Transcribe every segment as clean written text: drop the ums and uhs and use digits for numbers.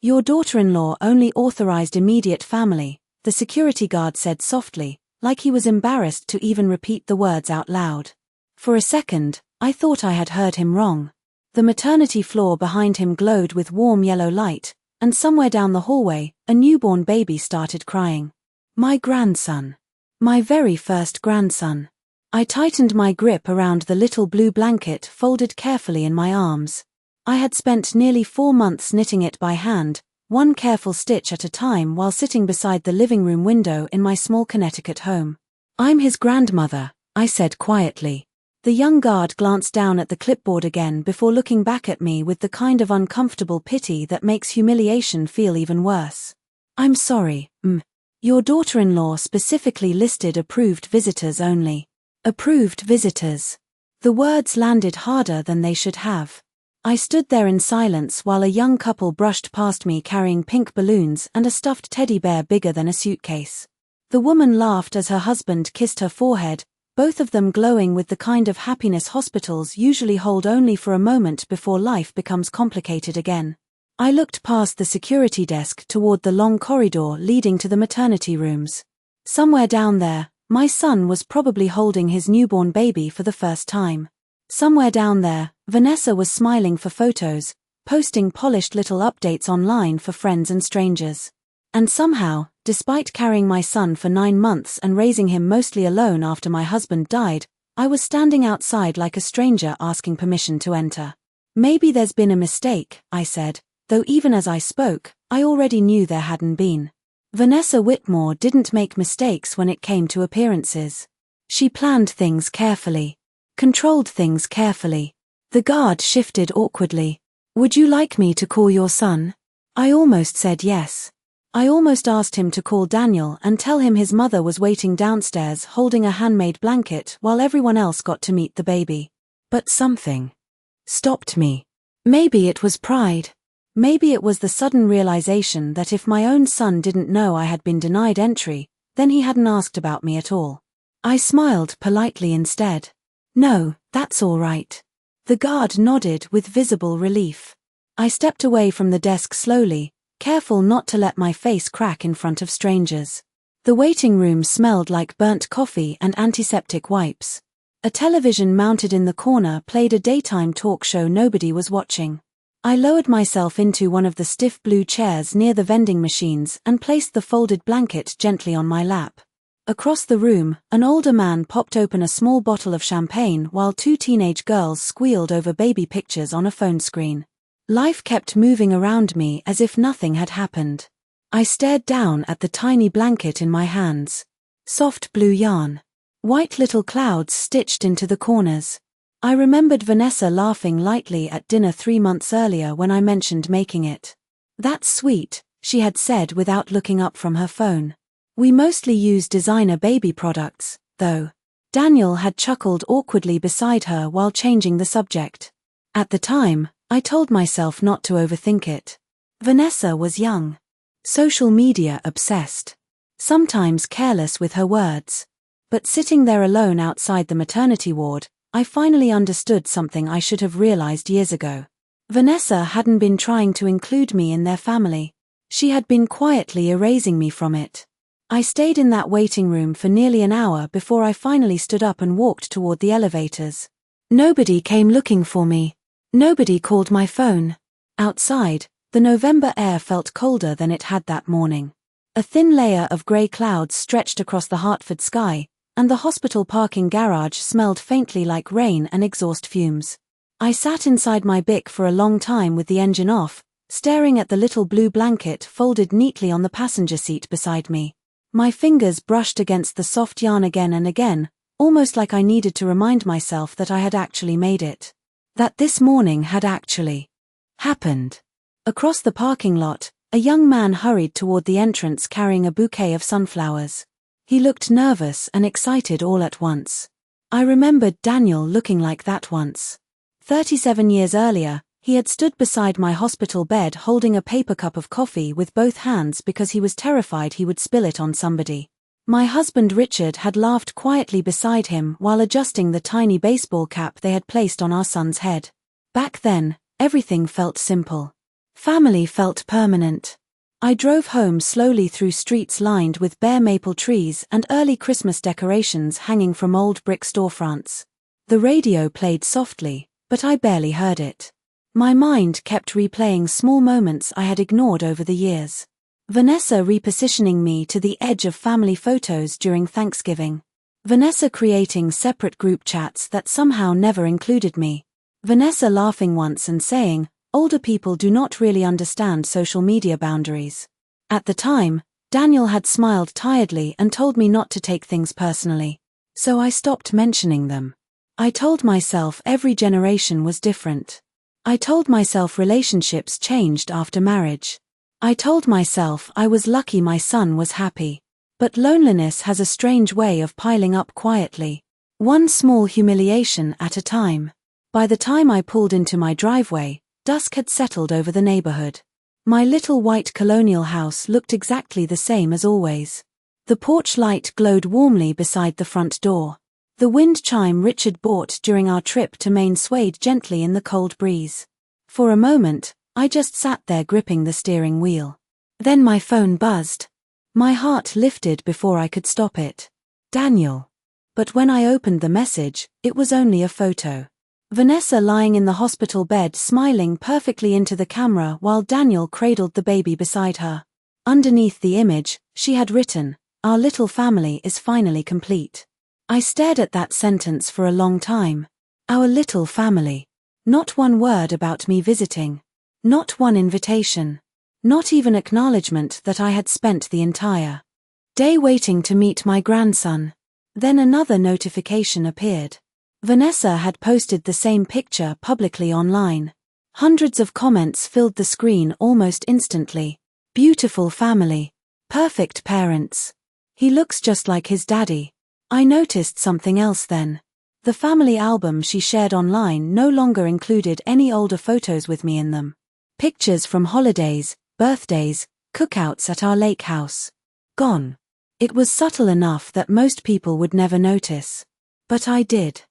Your daughter-in-law only authorized immediate family, the security guard said softly, like he was embarrassed to even repeat the words out loud. For a second, I thought I had heard him wrong. The maternity floor behind him glowed with warm yellow light, and somewhere down the hallway, a newborn baby started crying. My grandson. My very first grandson. I tightened my grip around the little blue blanket folded carefully in my arms. I had spent nearly 4 months knitting it by hand, one careful stitch at a time while sitting beside the living room window in my small Connecticut home. I'm his grandmother, I said quietly. The young guard glanced down at the clipboard again before looking back at me with the kind of uncomfortable pity that makes humiliation feel even worse. I'm sorry, Your daughter-in-law specifically listed approved visitors only. Approved visitors. The words landed harder than they should have. I stood there in silence while a young couple brushed past me carrying pink balloons and a stuffed teddy bear bigger than a suitcase. The woman laughed as her husband kissed her forehead, both of them glowing with the kind of happiness hospitals usually hold only for a moment before life becomes complicated again. I looked past the security desk toward the long corridor leading to the maternity rooms. Somewhere down there, my son was probably holding his newborn baby for the first time. Somewhere down there, Vanessa was smiling for photos, posting polished little updates online for friends and strangers. And somehow, despite carrying my son for 9 months and raising him mostly alone after my husband died, I was standing outside like a stranger asking permission to enter. Maybe there's been a mistake, I said, though even as I spoke, I already knew there hadn't been. Vanessa Whitmore didn't make mistakes when it came to appearances. She planned things carefully. Controlled things carefully. The guard shifted awkwardly. Would you like me to call your son? I almost said yes. I almost asked him to call Daniel and tell him his mother was waiting downstairs holding a handmade blanket while everyone else got to meet the baby. But something stopped me. Maybe it was pride. Maybe it was the sudden realization that if my own son didn't know I had been denied entry, then he hadn't asked about me at all. I smiled politely instead. No, that's all right. The guard nodded with visible relief. I stepped away from the desk slowly, careful not to let my face crack in front of strangers. The waiting room smelled like burnt coffee and antiseptic wipes. A television mounted in the corner played a daytime talk show nobody was watching. I lowered myself into one of the stiff blue chairs near the vending machines and placed the folded blanket gently on my lap. Across the room, an older man popped open a small bottle of champagne while 2 teenage girls squealed over baby pictures on a phone screen. Life kept moving around me as if nothing had happened. I stared down at the tiny blanket in my hands. Soft blue yarn. White little clouds stitched into the corners. I remembered Vanessa laughing lightly at dinner 3 months earlier when I mentioned making it. That's sweet, she had said without looking up from her phone. We mostly use designer baby products, though. Daniel had chuckled awkwardly beside her while changing the subject. At the time, I told myself not to overthink it. Vanessa was young. Social media obsessed. Sometimes careless with her words. But sitting there alone outside the maternity ward, I finally understood something I should have realized years ago. Vanessa hadn't been trying to include me in their family. She had been quietly erasing me from it. I stayed in that waiting room for nearly an hour before I finally stood up and walked toward the elevators. Nobody came looking for me. Nobody called my phone. Outside, the November air felt colder than it had that morning. A thin layer of grey clouds stretched across the Hartford sky, and the hospital parking garage smelled faintly like rain and exhaust fumes. I sat inside my Bic for a long time with the engine off, staring at the little blue blanket folded neatly on the passenger seat beside me. My fingers brushed against the soft yarn again and again, almost like I needed to remind myself that I had actually made it. That this morning had actually happened. Across the parking lot, a young man hurried toward the entrance carrying a bouquet of sunflowers. He looked nervous and excited all at once. I remembered Daniel looking like that once. 37 years earlier, he had stood beside my hospital bed holding a paper cup of coffee with both hands because he was terrified he would spill it on somebody. My husband Richard had laughed quietly beside him while adjusting the tiny baseball cap they had placed on our son's head. Back then, everything felt simple. Family felt permanent. I drove home slowly through streets lined with bare maple trees and early Christmas decorations hanging from old brick storefronts. The radio played softly, but I barely heard it. My mind kept replaying small moments I had ignored over the years. Vanessa repositioning me to the edge of family photos during Thanksgiving. Vanessa creating separate group chats that somehow never included me. Vanessa laughing once and saying, "Older people do not really understand social media boundaries." At the time, Daniel had smiled tiredly and told me not to take things personally. So I stopped mentioning them. I told myself every generation was different. I told myself relationships changed after marriage. I told myself I was lucky my son was happy. But loneliness has a strange way of piling up quietly. One small humiliation at a time. By the time I pulled into my driveway, dusk had settled over the neighborhood. My little white colonial house looked exactly the same as always. The porch light glowed warmly beside the front door. The wind chime Richard bought during our trip to Maine swayed gently in the cold breeze. For a moment, I just sat there gripping the steering wheel. Then my phone buzzed. My heart lifted before I could stop it. Daniel. But when I opened the message, it was only a photo. Vanessa lying in the hospital bed smiling perfectly into the camera while Daniel cradled the baby beside her. Underneath the image, she had written, "Our little family is finally complete." I stared at that sentence for a long time. Our little family. Not one word about me visiting. Not one invitation. Not even acknowledgement that I had spent the entire day waiting to meet my grandson. Then another notification appeared. Vanessa had posted the same picture publicly online. Hundreds of comments filled the screen almost instantly. Beautiful family. Perfect parents. He looks just like his daddy. I noticed something else then. The family album she shared online no longer included any older photos with me in them. Pictures from holidays, birthdays, cookouts at our lake house. Gone. It was subtle enough that most people would never notice. But I did.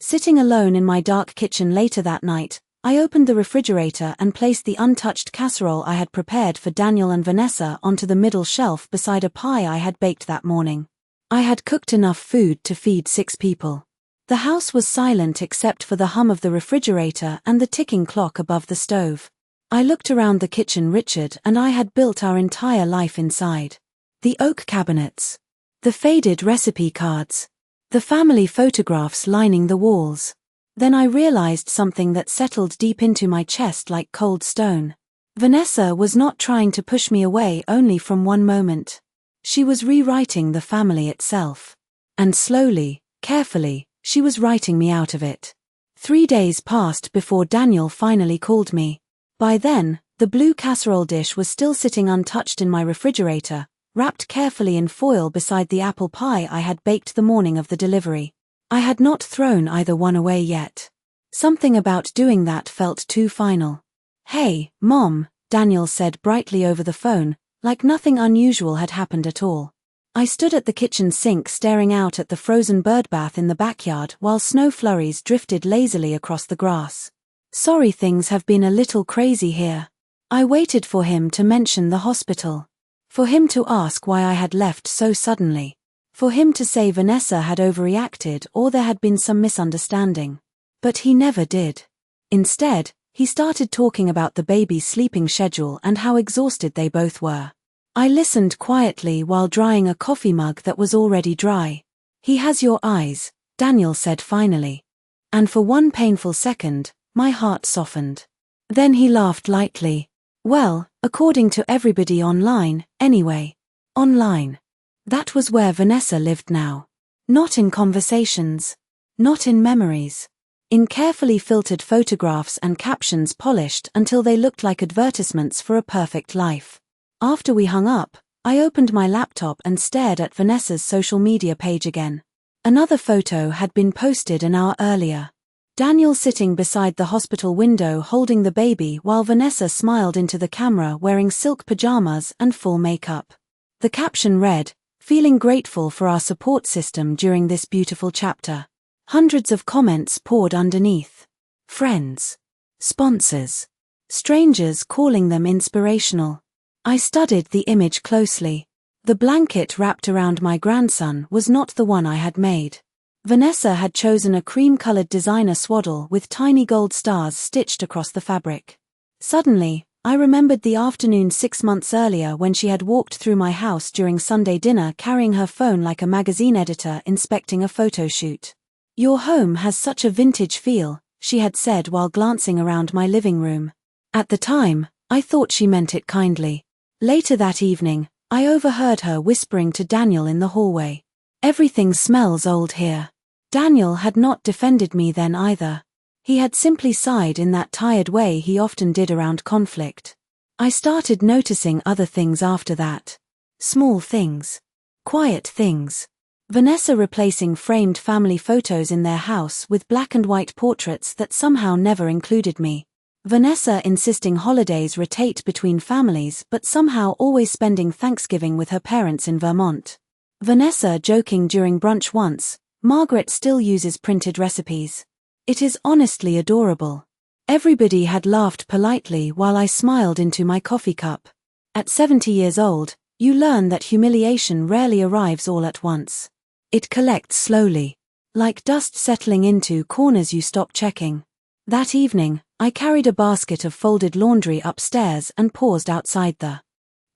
Sitting alone in my dark kitchen later that night, I opened the refrigerator and placed the untouched casserole I had prepared for Daniel and Vanessa onto the middle shelf beside a pie I had baked that morning. I had cooked enough food to feed 6 people. The house was silent except for the hum of the refrigerator and the ticking clock above the stove. I looked around the kitchen. Richard and I had built our entire life inside. The oak cabinets. The faded recipe cards. The family photographs lining the walls. Then I realized something that settled deep into my chest like cold stone. Vanessa was not trying to push me away only from one moment. She was rewriting the family itself. And slowly, carefully, she was writing me out of it. 3 days passed before Daniel finally called me. By then, the blue casserole dish was still sitting untouched in my refrigerator, wrapped carefully in foil beside the apple pie I had baked the morning of the delivery. I had not thrown either one away yet. Something about doing that felt too final. "Hey, Mom," Daniel said brightly over the phone, like nothing unusual had happened at all. I stood at the kitchen sink staring out at the frozen birdbath in the backyard while snow flurries drifted lazily across the grass. "Sorry, things have been a little crazy here." I waited for him to mention the hospital. For him to ask why I had left so suddenly. For him to say Vanessa had overreacted or there had been some misunderstanding. But he never did. Instead, he started talking about the baby's sleeping schedule and how exhausted they both were. I listened quietly while drying a coffee mug that was already dry. "He has your eyes," Daniel said finally. And for one painful second, my heart softened. Then he laughed lightly. "Well, according to everybody online, anyway." Online. That was where Vanessa lived now. Not in conversations. Not in memories. In carefully filtered photographs and captions polished until they looked like advertisements for a perfect life. After we hung up, I opened my laptop and stared at Vanessa's social media page again. Another photo had been posted an hour earlier. Daniel sitting beside the hospital window holding the baby while Vanessa smiled into the camera wearing silk pajamas and full makeup. The caption read, "Feeling grateful for our support system during this beautiful chapter." Hundreds of comments poured underneath. Friends. Sponsors. strangers calling them inspirational. I studied the image closely. The blanket wrapped around my grandson was not the one I had made. Vanessa had chosen a cream-colored designer swaddle with tiny gold stars stitched across the fabric. Suddenly, I remembered the afternoon 6 months earlier when she had walked through my house during Sunday dinner carrying her phone like a magazine editor inspecting a photo shoot. "Your home has such a vintage feel," she had said while glancing around my living room. At the time, I thought she meant it kindly. Later that evening, I overheard her whispering to Daniel in the hallway. "Everything smells old here." Daniel had not defended me then either. He had simply sighed in that tired way he often did around conflict. I started noticing other things after that. Small things. Quiet things. Vanessa replacing framed family photos in their house with black and white portraits that somehow never included me. Vanessa insisting holidays rotate between families but somehow always spending Thanksgiving with her parents in Vermont. Vanessa joking during brunch once, "Margaret still uses printed recipes." It is honestly adorable. Everybody had laughed politely while I smiled into my coffee cup. At 70 years old, you learn that humiliation rarely arrives all at once. It collects slowly. Like dust settling into corners you stop checking. That evening, I carried a basket of folded laundry upstairs and paused outside the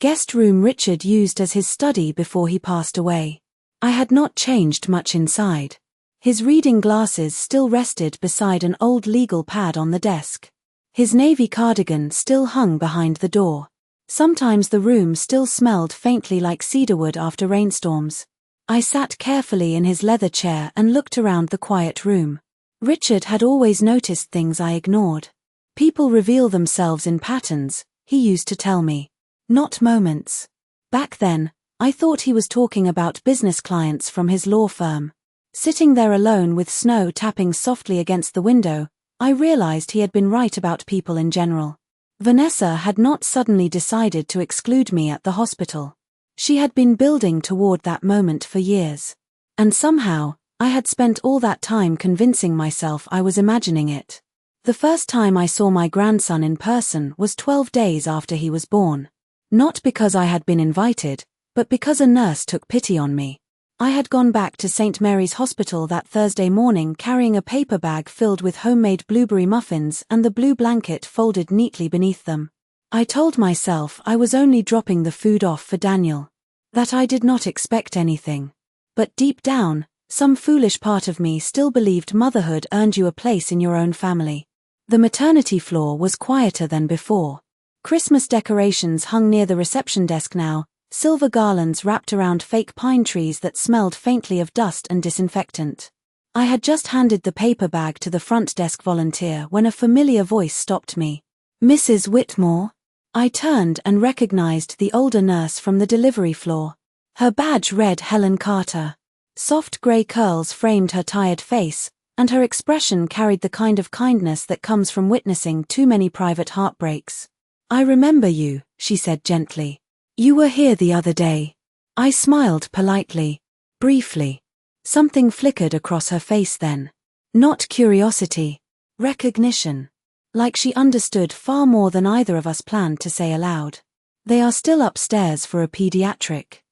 guest room Richard used as his study before he passed away. I had not changed much inside. His reading glasses still rested beside an old legal pad on the desk. His navy cardigan still hung behind the door. Sometimes the room still smelled faintly like cedarwood after rainstorms. I sat carefully in his leather chair and looked around the quiet room. Richard had always noticed things I ignored. People reveal themselves in patterns, he used to tell me. Not moments. Back then, I thought he was talking about business clients from his law firm. Sitting there alone with snow tapping softly against the window, I realized he had been right about people in general. Vanessa had not suddenly decided to exclude me at the hospital. She had been building toward that moment for years. And somehow, I had spent all that time convincing myself I was imagining it. The first time I saw my grandson in person was 12 days after he was born. Not because I had been invited, but because a nurse took pity on me. I had gone back to St. Mary's Hospital that Thursday morning carrying a paper bag filled with homemade blueberry muffins and the blue blanket folded neatly beneath them. I told myself I was only dropping the food off for Daniel. That I did not expect anything. But deep down, some foolish part of me still believed motherhood earned you a place in your own family. The maternity floor was quieter than before. Christmas decorations hung near the reception desk now, silver garlands wrapped around fake pine trees that smelled faintly of dust and disinfectant. I had just handed the paper bag to the front desk volunteer when a familiar voice stopped me. "Mrs. Whitmore?" I turned and recognized the older nurse from the delivery floor. Her badge read Helen Carter. Soft grey curls framed her tired face, and her expression carried the kind of kindness that comes from witnessing too many private heartbreaks. "I remember you," she said gently. "You were here the other day." I smiled politely. Briefly. Something flickered across her face then. Not curiosity. Recognition. Like she understood far more than either of us planned to say aloud. "They are still upstairs for a pediatric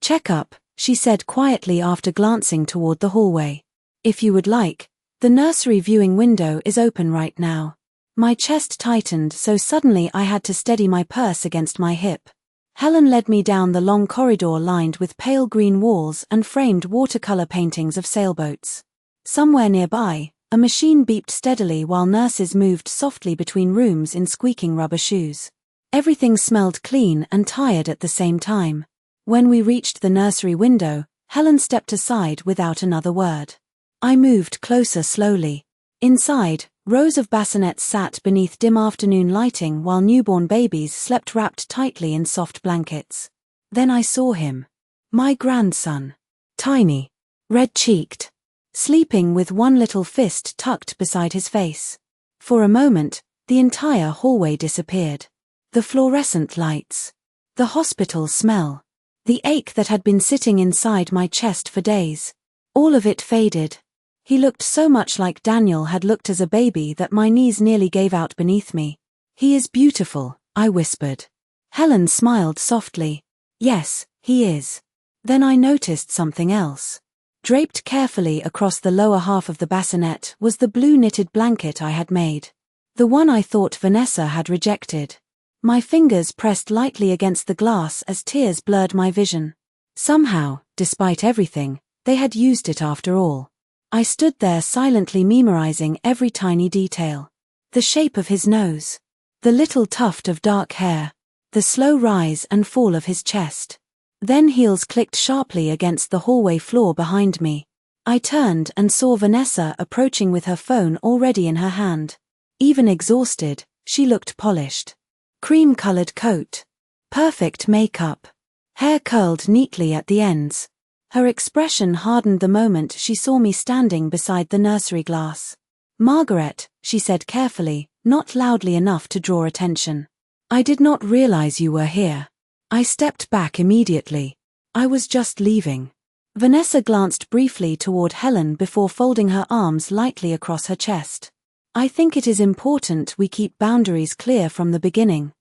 checkup," she said quietly after glancing toward the hallway. "If you would like, the nursery viewing window is open right now." My chest tightened so suddenly I had to steady my purse against my hip. Helen led me down the long corridor lined with pale green walls and framed watercolor paintings of sailboats. Somewhere nearby, a machine beeped steadily while nurses moved softly between rooms in squeaking rubber shoes. Everything smelled clean and tired at the same time. When we reached the nursery window, Helen stepped aside without another word. I moved closer slowly. Inside, rows of bassinets sat beneath dim afternoon lighting while newborn babies slept wrapped tightly in soft blankets. Then I saw him. My grandson. Tiny. Red-cheeked. Sleeping with one little fist tucked beside his face. For a moment, the entire hallway disappeared. The fluorescent lights. The hospital smell. The ache that had been sitting inside my chest for days. All of it faded. He looked so much like Daniel had looked as a baby that my knees nearly gave out beneath me. He is beautiful, I whispered. Helen smiled softly. Yes, he is. Then I noticed something else. Draped carefully across the lower half of the bassinet was the blue knitted blanket I had made. The one I thought Vanessa had rejected. My fingers pressed lightly against the glass as tears blurred my vision. Somehow, despite everything, they had used it after all. I stood there silently memorizing every tiny detail. The shape of his nose. The little tuft of dark hair. The slow rise and fall of his chest. Then heels clicked sharply against the hallway floor behind me. I turned and saw Vanessa approaching with her phone already in her hand. Even exhausted, she looked polished. Cream-colored coat. Perfect makeup. Hair curled neatly at the ends. Her expression hardened the moment she saw me standing beside the nursery glass. "Margaret," she said carefully, not loudly enough to draw attention. "I did not realize you were here." I stepped back immediately. I was just leaving. Vanessa glanced briefly toward Helen before folding her arms lightly across her chest. "I think it is important we keep boundaries clear from the beginning,"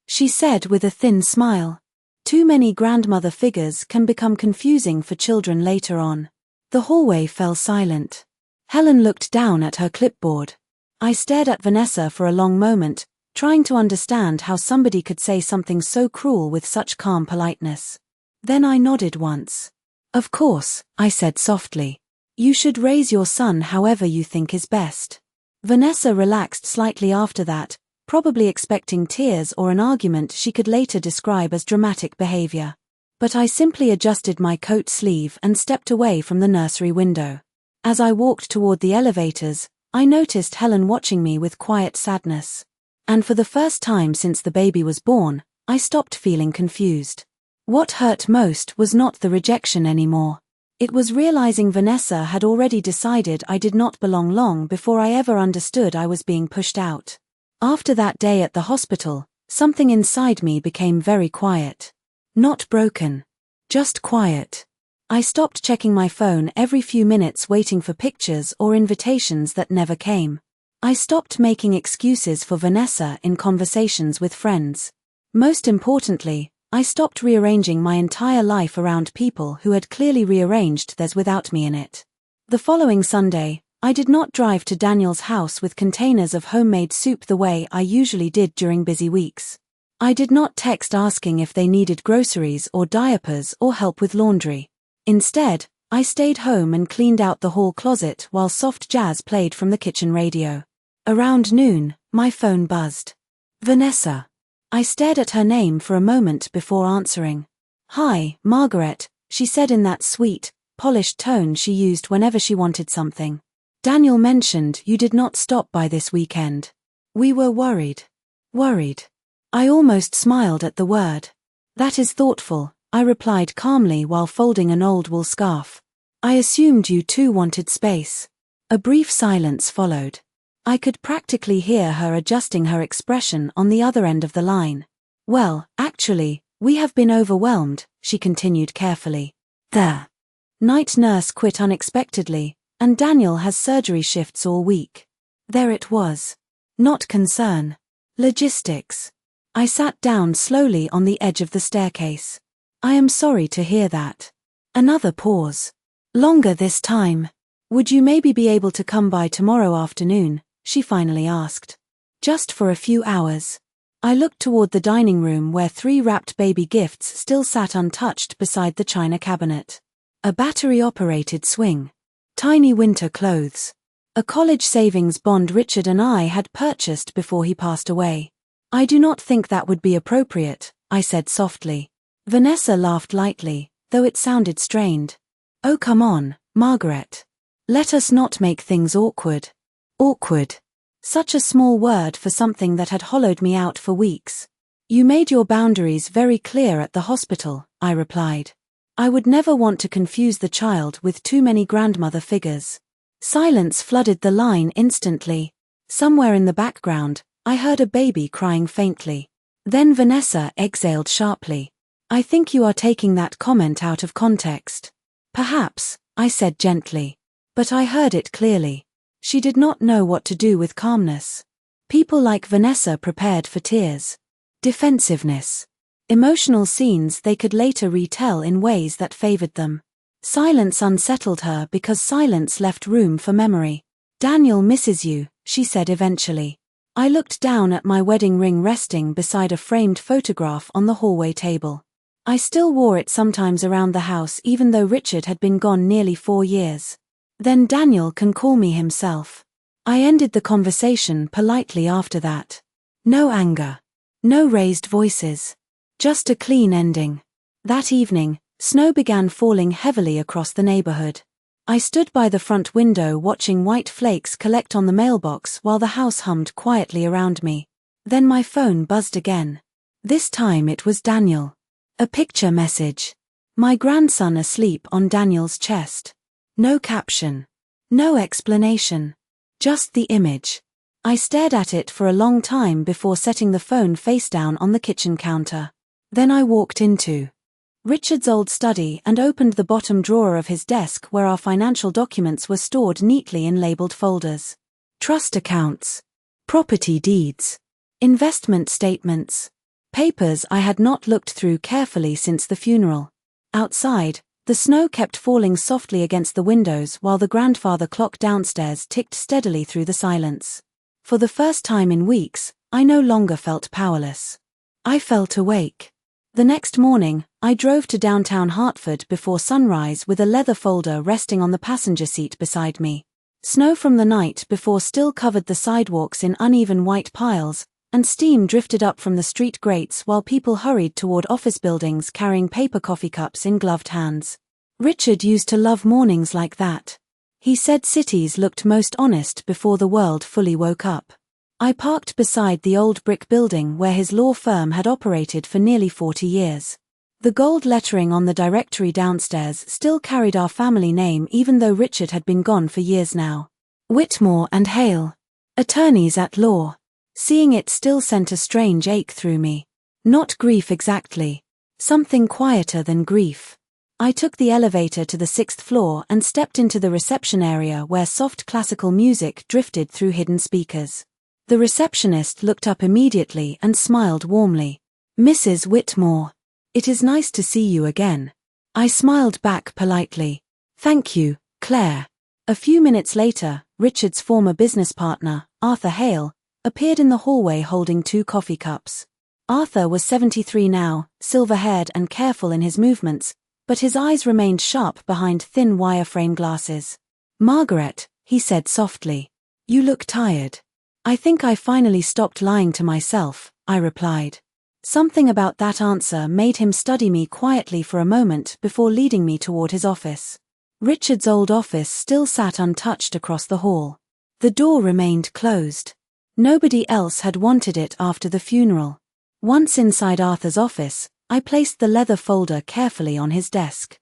she said with a thin smile. "Too many grandmother figures can become confusing for children later on." The hallway fell silent. Helen looked down at her clipboard. I stared at Vanessa for a long moment, trying to understand how somebody could say something so cruel with such calm politeness. Then I nodded once. "Of course," I said softly. "You should raise your son however you think is best." Vanessa relaxed slightly after that, probably expecting tears or an argument she could later describe as dramatic behavior. But I simply adjusted my coat sleeve and stepped away from the nursery window. As I walked toward the elevators, I noticed Helen watching me with quiet sadness. And for the first time since the baby was born, I stopped feeling confused. What hurt most was not the rejection anymore. It was realizing Vanessa had already decided I did not belong long before I ever understood I was being pushed out. After that day at the hospital, something inside me became very quiet. Not broken. Just quiet. I stopped checking my phone every few minutes waiting for pictures or invitations that never came. I stopped making excuses for Vanessa in conversations with friends. Most importantly, I stopped rearranging my entire life around people who had clearly rearranged theirs without me in it. The following Sunday, I did not drive to Daniel's house with containers of homemade soup the way I usually did during busy weeks. I did not text asking if they needed groceries or diapers or help with laundry. Instead, I stayed home and cleaned out the hall closet while soft jazz played from the kitchen radio. Around noon, my phone buzzed. Vanessa. I stared at her name for a moment before answering. "Hi, Margaret," she said in that sweet, polished tone she used whenever she wanted something. "Daniel mentioned you did not stop by this weekend. We were worried." Worried. I almost smiled at the word. "That is thoughtful," I replied calmly while folding an old wool scarf. "I assumed you too wanted space." A brief silence followed. I could practically hear her adjusting her expression on the other end of the line. "Well, actually, we have been overwhelmed," she continued carefully. "The night nurse quit unexpectedly, and Daniel has surgery shifts all week." There it was. Not concern. Logistics. I sat down slowly on the edge of the staircase. "I am sorry to hear that." Another pause. "Longer this time. Would you maybe be able to come by tomorrow afternoon?" she finally asked. "Just for a few hours." I looked toward the dining room where 3 wrapped baby gifts still sat untouched beside the china cabinet. A battery-operated swing. Tiny winter clothes. A college savings bond Richard and I had purchased before he passed away. "I do not think that would be appropriate," I said softly. Vanessa laughed lightly, though it sounded strained. "Oh come on, Margaret. Let us not make things awkward." Awkward. Such a small word for something that had hollowed me out for weeks. "You made your boundaries very clear at the hospital," I replied. "I would never want to confuse the child with too many grandmother figures." Silence flooded the line instantly. Somewhere in the background, I heard a baby crying faintly. Then Vanessa exhaled sharply. "I think you are taking that comment out of context." "Perhaps," I said gently. But I heard it clearly. She did not know what to do with calmness. People like Vanessa prepared for tears. Defensiveness. Emotional scenes they could later retell in ways that favored them. Silence unsettled her because silence left room for memory. "Daniel misses you," she said eventually. I looked down at my wedding ring resting beside a framed photograph on the hallway table. I still wore it sometimes around the house even though Richard had been gone nearly 4 years. "Then Daniel can call me himself." I ended the conversation politely after that. No anger. No raised voices. Just a clean ending. That evening, snow began falling heavily across the neighborhood. I stood by the front window watching white flakes collect on the mailbox while the house hummed quietly around me. Then my phone buzzed again. This time it was Daniel. A picture message. My grandson asleep on Daniel's chest. No caption. No explanation. Just the image. I stared at it for a long time before setting the phone face down on the kitchen counter. Then I walked into Richard's old study and opened the bottom drawer of his desk where our financial documents were stored neatly in labeled folders. Trust accounts. Property deeds. Investment statements. Papers I had not looked through carefully since the funeral. Outside, the snow kept falling softly against the windows while the grandfather clock downstairs ticked steadily through the silence. For the first time in weeks, I no longer felt powerless. I felt awake. The next morning, I drove to downtown Hartford before sunrise with a leather folder resting on the passenger seat beside me. Snow from the night before still covered the sidewalks in uneven white piles, and steam drifted up from the street grates while people hurried toward office buildings carrying paper coffee cups in gloved hands. Richard used to love mornings like that. He said cities looked most honest before the world fully woke up. I parked beside the old brick building where his law firm had operated for nearly 40 years. The gold lettering on the directory downstairs still carried our family name even though Richard had been gone for years now. Whitmore and Hale. Attorneys at law. Seeing it still sent a strange ache through me. Not grief exactly. Something quieter than grief. I took the elevator to the 6th floor and stepped into the reception area where soft classical music drifted through hidden speakers. The receptionist looked up immediately and smiled warmly. "Mrs. Whitmore. It is nice to see you again." I smiled back politely. "Thank you, Claire." A few minutes later, Richard's former business partner, Arthur Hale, appeared in the hallway holding 2 coffee cups. Arthur was 73 now, silver-haired and careful in his movements, but his eyes remained sharp behind thin wireframe glasses. "Margaret," he said softly. "You look tired." "I think I finally stopped lying to myself," I replied. Something about that answer made him study me quietly for a moment before leading me toward his office. Richard's old office still sat untouched across the hall. The door remained closed. Nobody else had wanted it after the funeral. Once inside Arthur's office, I placed the leather folder carefully on his desk.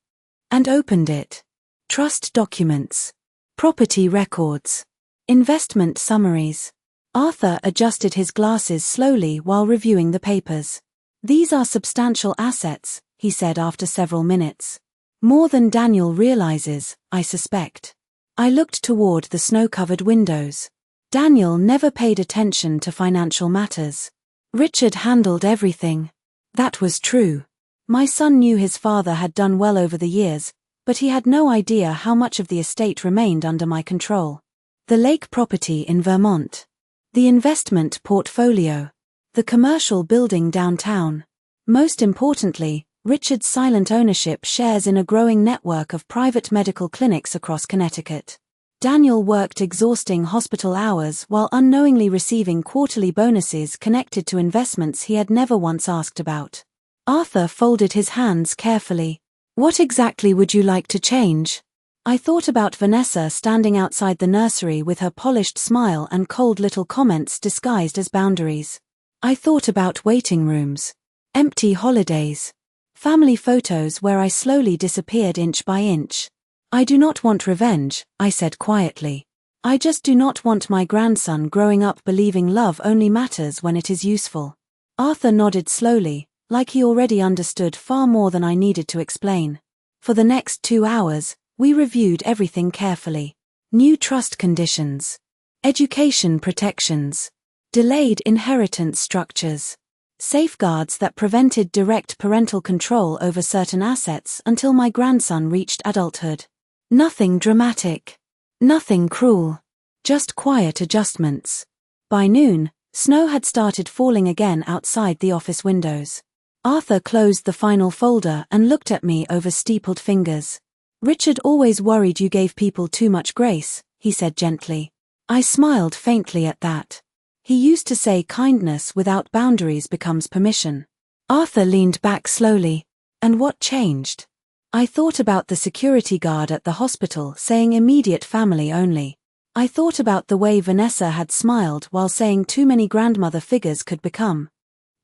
And opened it. Trust documents. Property records. Investment summaries. Arthur adjusted his glasses slowly while reviewing the papers. "These are substantial assets," he said after several minutes. "More than Daniel realizes, I suspect." I looked toward the snow-covered windows. Daniel never paid attention to financial matters. Richard handled everything. That was true. My son knew his father had done well over the years, but he had no idea how much of the estate remained under my control. The lake property in Vermont. The investment portfolio. The commercial building downtown. Most importantly, Richard's silent ownership shares in a growing network of private medical clinics across Connecticut. Daniel worked exhausting hospital hours while unknowingly receiving quarterly bonuses connected to investments he had never once asked about. Arthur folded his hands carefully. "What exactly would you like to change?" I thought about Vanessa standing outside the nursery with her polished smile and cold little comments disguised as boundaries. I thought about waiting rooms. Empty holidays. Family photos where I slowly disappeared inch by inch. "I do not want revenge," I said quietly. "I just do not want my grandson growing up believing love only matters when it is useful." Arthur nodded slowly, like he already understood far more than I needed to explain. For the next 2 hours, we reviewed everything carefully. New trust conditions. Education protections. Delayed inheritance structures. Safeguards that prevented direct parental control over certain assets until my grandson reached adulthood. Nothing dramatic. Nothing cruel. Just quiet adjustments. By noon, snow had started falling again outside the office windows. Arthur closed the final folder and looked at me over steepled fingers. "Richard always worried you gave people too much grace," he said gently. I smiled faintly at that. He used to say kindness without boundaries becomes permission. Arthur leaned back slowly. And what changed? I thought about the security guard at the hospital saying immediate family only. I thought about the way Vanessa had smiled while saying too many grandmother figures could become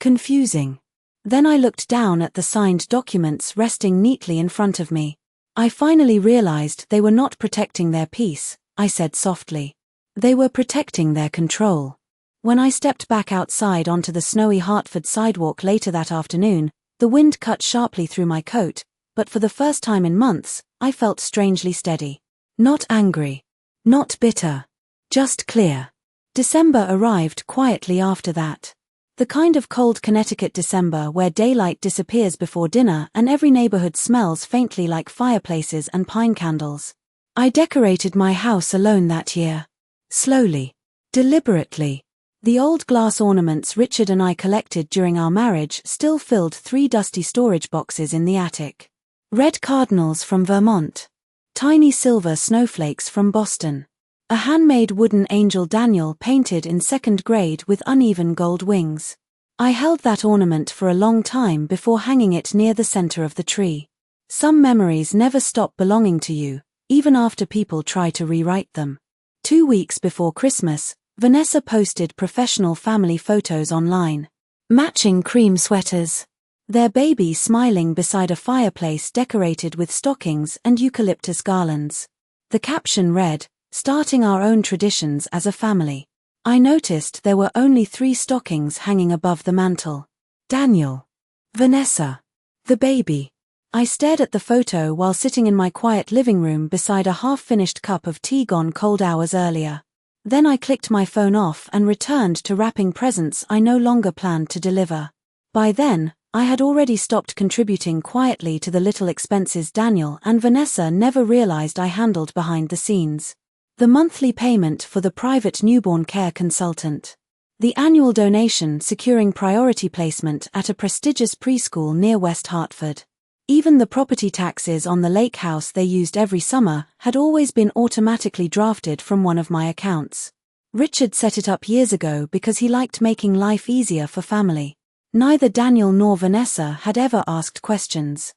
confusing. Then I looked down at the signed documents resting neatly in front of me. I finally realized they were not protecting their peace, I said softly. They were protecting their control. When I stepped back outside onto the snowy Hartford sidewalk later that afternoon, the wind cut sharply through my coat, but for the first time in months, I felt strangely steady. Not angry. Not bitter. Just clear. December arrived quietly after that. The kind of cold Connecticut December where daylight disappears before dinner and every neighborhood smells faintly like fireplaces and pine candles. I decorated my house alone that year. Slowly. Deliberately. The old glass ornaments Richard and I collected during our marriage still filled 3 dusty storage boxes in the attic. Red cardinals from Vermont. Tiny silver snowflakes from Boston. A handmade wooden angel Daniel painted in 2nd grade with uneven gold wings. I held that ornament for a long time before hanging it near the center of the tree. Some memories never stop belonging to you, even after people try to rewrite them. 2 weeks before Christmas, Vanessa posted professional family photos online. Matching cream sweaters. Their baby smiling beside a fireplace decorated with stockings and eucalyptus garlands. The caption read, "Starting our own traditions as a family." I noticed there were only 3 stockings hanging above the mantel. Daniel. Vanessa. The baby. I stared at the photo while sitting in my quiet living room beside a half-finished cup of tea gone cold hours earlier. Then I clicked my phone off and returned to wrapping presents I no longer planned to deliver. By then, I had already stopped contributing quietly to the little expenses Daniel and Vanessa never realized I handled behind the scenes. The monthly payment for the private newborn care consultant. The annual donation securing priority placement at a prestigious preschool near West Hartford. Even the property taxes on the lake house they used every summer had always been automatically drafted from one of my accounts. Richard set it up years ago because he liked making life easier for family. Neither Daniel nor Vanessa had ever asked questions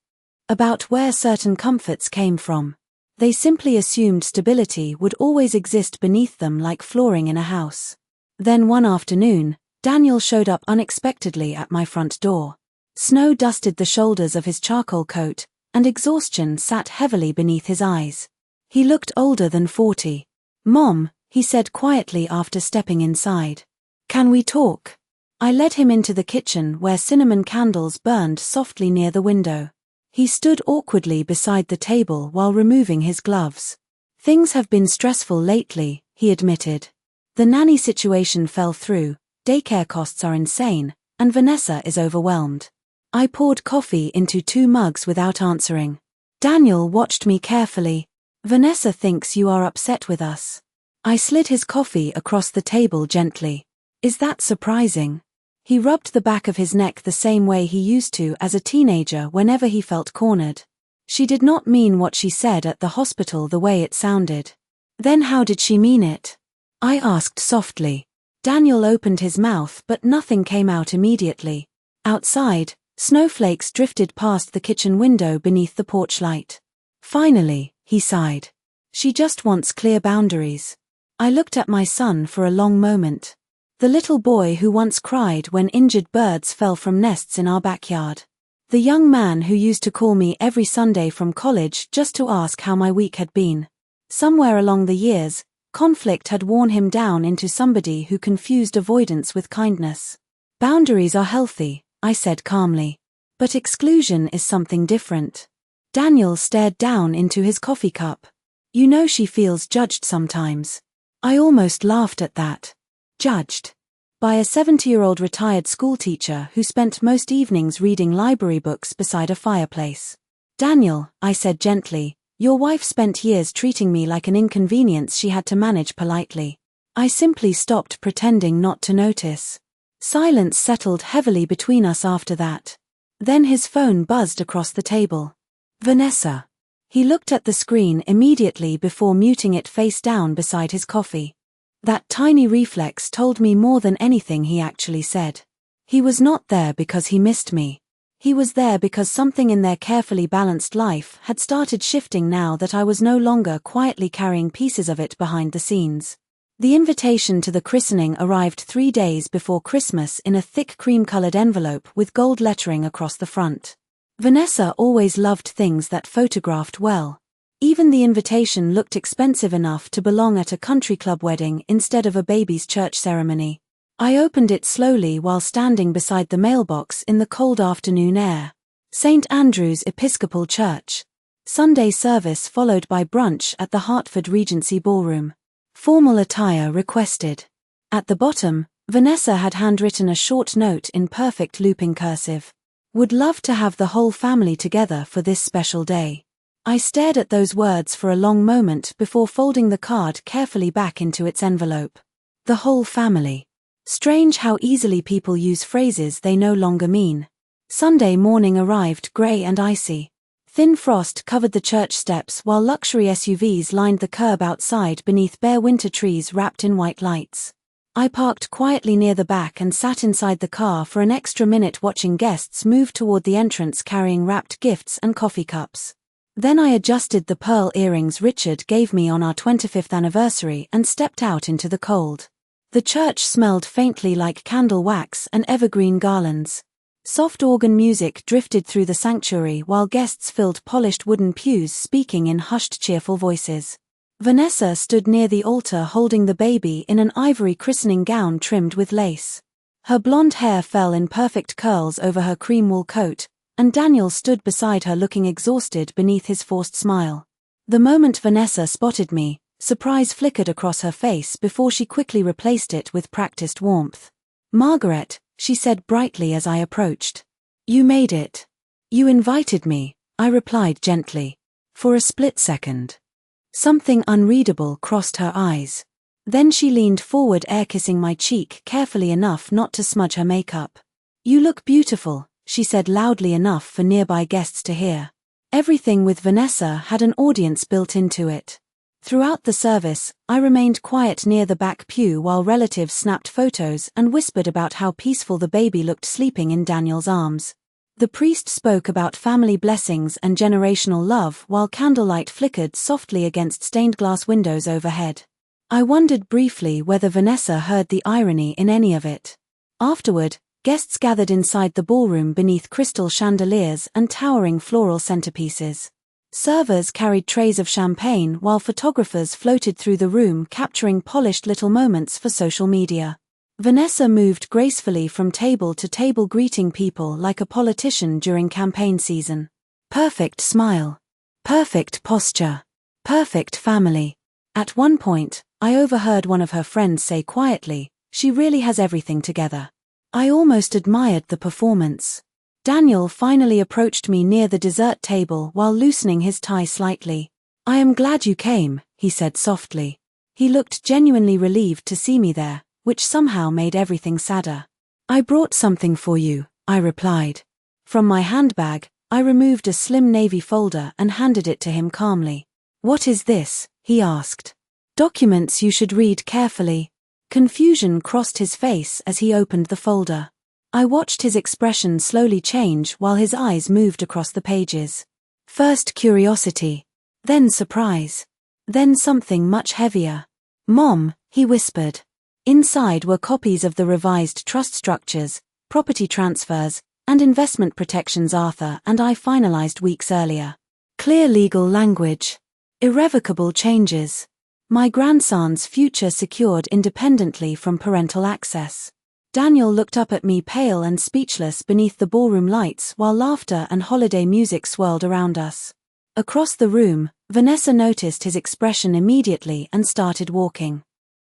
about where certain comforts came from. They simply assumed stability would always exist beneath them like flooring in a house. Then one afternoon, Daniel showed up unexpectedly at my front door. Snow dusted the shoulders of his charcoal coat, and exhaustion sat heavily beneath his eyes. He looked older than 40. "Mom," he said quietly after stepping inside. "Can we talk?" I led him into the kitchen where cinnamon candles burned softly near the window. He stood awkwardly beside the table while removing his gloves. "Things have been stressful lately," he admitted. "The nanny situation fell through, daycare costs are insane, and Vanessa is overwhelmed." I poured coffee into 2 mugs without answering. Daniel watched me carefully. "Vanessa thinks you are upset with us." I slid his coffee across the table gently. "Is that surprising?" He rubbed the back of his neck the same way he used to as a teenager whenever he felt cornered. "She did not mean what she said at the hospital the way it sounded." "Then how did she mean it?" I asked softly. Daniel opened his mouth but nothing came out immediately. Outside, snowflakes drifted past the kitchen window beneath the porch light. "Finally," he sighed. "She just wants clear boundaries." I looked at my son for a long moment. The little boy who once cried when injured birds fell from nests in our backyard. The young man who used to call me every Sunday from college just to ask how my week had been. Somewhere along the years, conflict had worn him down into somebody who confused avoidance with kindness. "Boundaries are healthy," I said calmly. "But exclusion is something different." Daniel stared down into his coffee cup. "You know she feels judged sometimes." I almost laughed at that. Judged. by a 70-year-old retired schoolteacher who spent most evenings reading library books beside a fireplace. "Daniel," I said gently, "your wife spent years treating me like an inconvenience she had to manage politely." I simply stopped pretending not to notice. Silence settled heavily between us after that. Then his phone buzzed across the table. "Vanessa." He looked at the screen immediately before muting it face down beside his coffee. That tiny reflex told me more than anything he actually said. He was not there because he missed me. He was there because something in their carefully balanced life had started shifting now that I was no longer quietly carrying pieces of it behind the scenes. The invitation to the christening arrived 3 days before Christmas in a thick cream-colored envelope with gold lettering across the front. Vanessa always loved things that photographed well. Even the invitation looked expensive enough to belong at a country club wedding instead of a baby's church ceremony. I opened it slowly while standing beside the mailbox in the cold afternoon air. St. Andrew's Episcopal Church. Sunday service followed by brunch at the Hartford Regency Ballroom. Formal attire requested. At the bottom, Vanessa had handwritten a short note in perfect looping cursive. "Would love to have the whole family together for this special day." I stared at those words for a long moment before folding the card carefully back into its envelope. The whole family. Strange how easily people use phrases they no longer mean. Sunday morning arrived grey and icy. Thin frost covered the church steps while luxury SUVs lined the curb outside beneath bare winter trees wrapped in white lights. I parked quietly near the back and sat inside the car for an extra minute watching guests move toward the entrance carrying wrapped gifts and coffee cups. Then I adjusted the pearl earrings Richard gave me on our 25th anniversary and stepped out into the cold. The church smelled faintly like candle wax and evergreen garlands. Soft organ music drifted through the sanctuary while guests filled polished wooden pews speaking in hushed cheerful voices. Vanessa stood near the altar holding the baby in an ivory christening gown trimmed with lace. Her blonde hair fell in perfect curls over her cream wool coat, and Daniel stood beside her looking exhausted beneath his forced smile. The moment Vanessa spotted me, surprise flickered across her face before she quickly replaced it with practiced warmth. "Margaret," she said brightly as I approached. "You made it." "You invited me," I replied gently. For a split second. Something unreadable crossed her eyes. Then she leaned forward, air-kissing my cheek carefully enough not to smudge her makeup. "You look beautiful," she said loudly enough for nearby guests to hear. Everything with Vanessa had an audience built into it. Throughout the service, I remained quiet near the back pew while relatives snapped photos and whispered about how peaceful the baby looked sleeping in Daniel's arms. The priest spoke about family blessings and generational love while candlelight flickered softly against stained glass windows overhead. I wondered briefly whether Vanessa heard the irony in any of it. Afterward, guests gathered inside the ballroom beneath crystal chandeliers and towering floral centerpieces. Servers carried trays of champagne while photographers floated through the room capturing polished little moments for social media. Vanessa moved gracefully from table to table greeting people like a politician during campaign season. Perfect smile. Perfect posture. Perfect family. At one point, I overheard one of her friends say quietly, "She really has everything together." I almost admired the performance. Daniel finally approached me near the dessert table while loosening his tie slightly. "I am glad you came," he said softly. He looked genuinely relieved to see me there, which somehow made everything sadder. "I brought something for you," I replied. From my handbag, I removed a slim navy folder and handed it to him calmly. "What is this?" he asked. "Documents you should read carefully." Confusion crossed his face as he opened the folder. I watched his expression slowly change while his eyes moved across the pages. First curiosity, then surprise, then something much heavier. "Mom," he whispered. Inside were copies of the revised trust structures, property transfers, and investment protections Arthur and I finalized weeks earlier. Clear legal language. Irrevocable changes. My grandson's future secured independently from parental access. Daniel looked up at me pale and speechless beneath the ballroom lights while laughter and holiday music swirled around us. Across the room, Vanessa noticed his expression immediately and started walking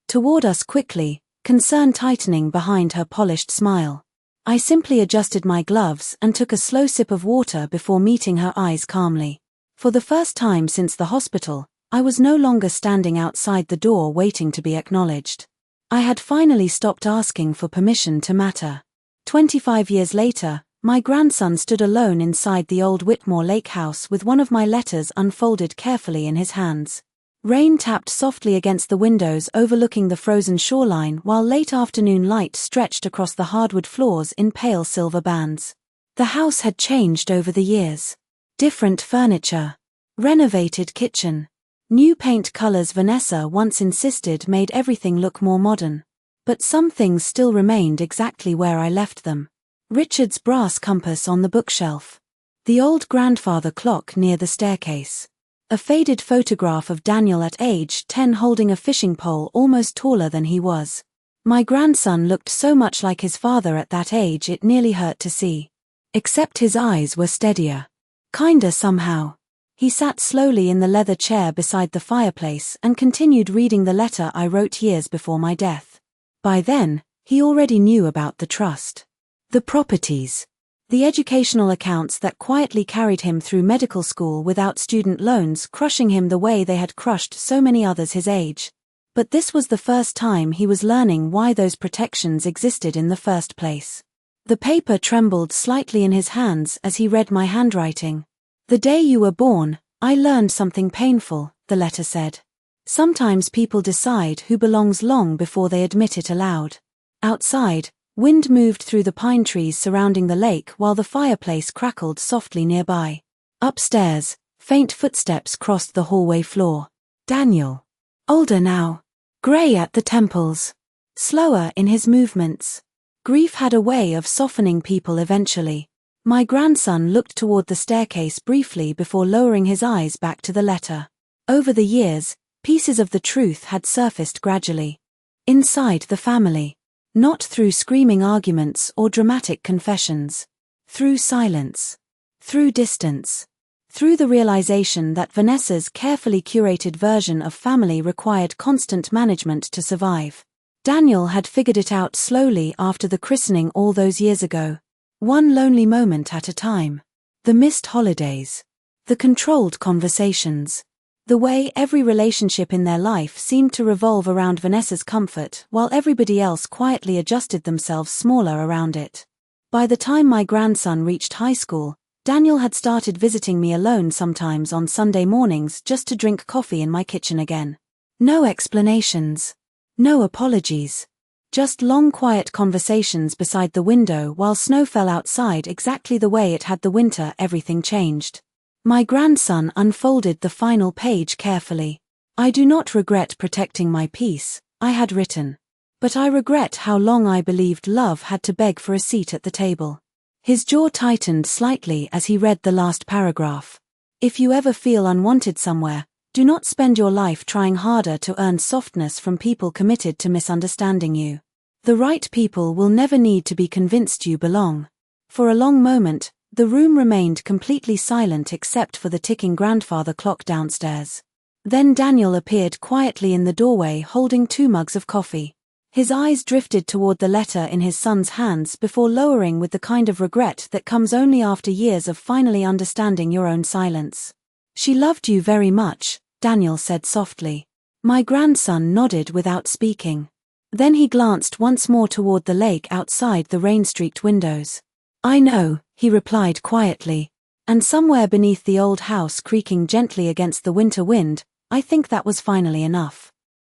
toward us quickly, concern tightening behind her polished smile. I simply adjusted my gloves and took a slow sip of water before meeting her eyes calmly. For the first time since the hospital, I was no longer standing outside the door waiting to be acknowledged. I had finally stopped asking for permission to matter. 25 years later, my grandson stood alone inside the old Whitmore Lake house with one of my letters unfolded carefully in his hands. Rain tapped softly against the windows overlooking the frozen shoreline while late afternoon light stretched across the hardwood floors in pale silver bands. The house had changed over the years. Different furniture. Renovated kitchen. New paint colors Vanessa once insisted made everything look more modern. But some things still remained exactly where I left them. Richard's brass compass on the bookshelf. The old grandfather clock near the staircase. A faded photograph of Daniel at age 10 holding a fishing pole almost taller than he was. My grandson looked so much like his father at that age it nearly hurt to see. Except his eyes were steadier. Kinder somehow. He sat slowly in the leather chair beside the fireplace and continued reading the letter I wrote years before my death. By then, he already knew about the trust. The properties. The educational accounts that quietly carried him through medical school without student loans crushing him the way they had crushed so many others his age. But this was the first time he was learning why those protections existed in the first place. The paper trembled slightly in his hands as he read my handwriting. "The day you were born, I learned something painful," the letter said. "Sometimes people decide who belongs long before they admit it aloud." Outside, wind moved through the pine trees surrounding the lake while the fireplace crackled softly nearby. Upstairs, faint footsteps crossed the hallway floor. Daniel. Older now. Gray at the temples. Slower in his movements. Grief had a way of softening people eventually. My grandson looked toward the staircase briefly before lowering his eyes back to the letter. Over the years, pieces of the truth had surfaced gradually. Inside the family. Not through screaming arguments or dramatic confessions. Through silence. Through distance. Through the realization that Vanessa's carefully curated version of family required constant management to survive. Daniel had figured it out slowly after the christening all those years ago. One lonely moment at a time. The missed holidays. The controlled conversations. The way every relationship in their life seemed to revolve around Vanessa's comfort while everybody else quietly adjusted themselves smaller around it. By the time my grandson reached high school, Daniel had started visiting me alone sometimes on Sunday mornings just to drink coffee in my kitchen again. No explanations. No apologies. Just long quiet conversations beside the window while snow fell outside exactly the way it had the winter everything changed. My grandson unfolded the final page carefully. "I do not regret protecting my peace," I had written. "But I regret how long I believed love had to beg for a seat at the table." His jaw tightened slightly as he read the last paragraph. "If you ever feel unwanted somewhere, do not spend your life trying harder to earn softness from people committed to misunderstanding you. The right people will never need to be convinced you belong." For a long moment, the room remained completely silent except for the ticking grandfather clock downstairs. Then Daniel appeared quietly in the doorway holding 2 mugs of coffee. His eyes drifted toward the letter in his son's hands before lowering with the kind of regret that comes only after years of finally understanding your own silence. "She loved you very much," Daniel said softly. My grandson nodded without speaking. Then he glanced once more toward the lake outside the rain-streaked windows. "I know," he replied quietly. And somewhere beneath the old house creaking gently against the winter wind, I think that was finally enough.